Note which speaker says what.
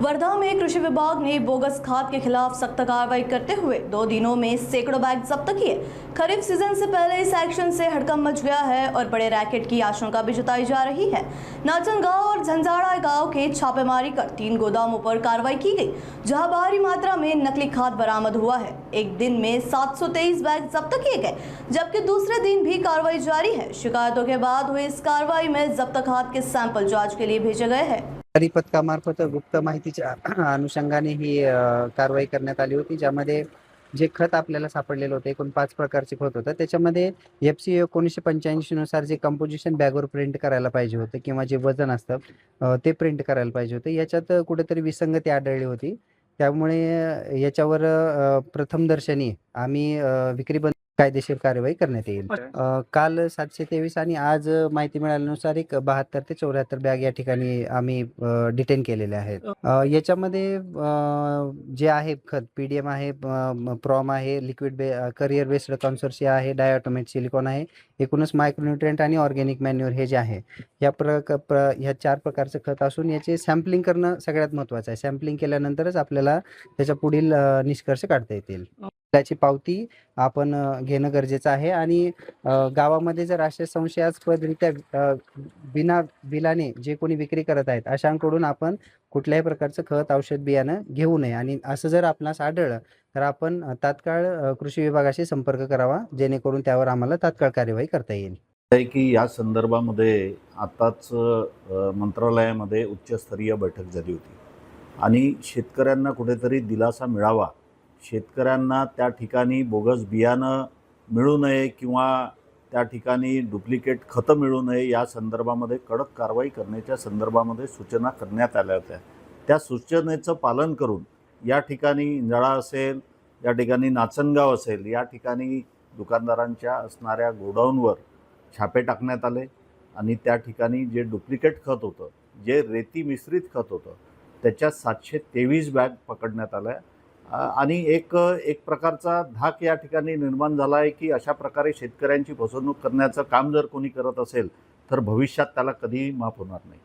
Speaker 1: वर्धा में कृषि विभाग ने बोगस खाद के खिलाफ सख्त कार्रवाई करते हुए 2 दिनों में सैकड़ों बैग जब्त किए। खरीफ सीजन से पहले इस एक्शन से हड़कंप मच गया है और बड़े रैकेट की आशंका भी जताई जा रही है। नाचन गांव और झंझाड़ा गांव के छापेमारी कर 3 गोदामों पर कार्रवाई की गई, जहां भारी मात्रा में नकली खाद बरामद हुआ है। एक दिन में 723 बैग जब्त किए गए, जबकि दूसरे दिन भी कार्रवाई जारी है। शिकायतों के बाद हुई इस कार्रवाई में जब्त खाद के सैंपल जांच के लिए भेजे गए हैं।
Speaker 2: पथकामार्फत गुप्त माहितीच्या अनुषंगाने ही कारवाई करण्यात आली होती, ज्यामध्ये जे खत आपल्याला सापडलेलं होतं एकूण 5 प्रकारचे खत होतं। त्याच्यामध्ये एफसी 1985 नुसार जे कंपोजिशन बॅगवर प्रिंट करायला पाहिजे होतं किंवा जे वजन असतं ते प्रिंट करायला पाहिजे होतं, याच्यात कुठेतरी विसंगती आढळली होती। त्यामुळे याच्यावर प्रथमदर्शनी आम्ही विक्री बंद कायदेशीर कार्यवाही करण्यात येईल। काल 723 आणि आज माहिती मिळाल्यानुसार एक 72 ते 74 बॅग या ठिकाणी आम्ही डिटेन केलेले आहेत। याच्यामध्ये जे आहे खत पीडीएम आहे, प्रॉम आहे, लिक्विड करियर बेस्ड कन्सोर्शिया आहे, डायऑटोमेट सिलिकॉन आहे, एकूणच मायक्रोन्यूट्रिएंट आणि ऑर्गॅनिक मॅन्युअर हे जे आहे या ह्या 4 प्रकारचं खत असून याचे सॅम्पलिंग करणं सगळ्यात महत्त्वाचं आहे। सॅम्पलिंग केल्यानंतरच आपल्याला त्याच्या पुढील निष्कर्ष काढता येतील। त्याची पावती आपण घेणं गरजेचं आहे आणि गावामध्ये जर अशा संशयास्पदरित्या बिना बिलाने जे कोणी विक्री करत आहेत अशांकडून आपण कुठल्याही प्रकारचं खत, औषध, बियाणं घेऊ नये आणि असं जर आपणास आढळलं तर आपण तात्काळ कृषी विभागाशी संपर्क करावा, जेणेकरून त्यावर आम्हाला तात्काळ कार्यवाही करता येईल।
Speaker 3: आहे की या संदर्भामध्ये आताच मंत्रालयामध्ये उच्चस्तरीय बैठक झाली होती आणि शेतकऱ्यांना कुठेतरी दिलासा मिळावा, शेतकऱ्यांना त्या ठिकाणी बोगस बियाणं मिळू नये किंवा त्या ठिकाणी डुप्लिकेट खतं मिळू नये या संदर्भामध्ये कडक कारवाई करण्याच्या संदर्भामध्ये सूचना करण्यात आल्या होत्या। त्या सूचनेचं पालन करून या ठिकाणी इंजाळा असेल, या ठिकाणी नाचनगाव असेल, या ठिकाणी दुकानदारांच्या असणाऱ्या गोडाऊनवर छापे टाकण्यात आले आणि त्या ठिकाणी जे डुप्लिकेट खत होतं, जे रेती मिश्रित खत होतं, त्याच्या 723 बॅग पकडण्यात आल्या आणि एक प्रकारचा धाक या ठिकाणी निर्माण झाला आहे की अशा प्रकारे शेतकऱ्यांची फसवणूक करण्याचं काम जर कोणी करत असेल तर भविष्यात त्याला कधीही माफ होणार नाही।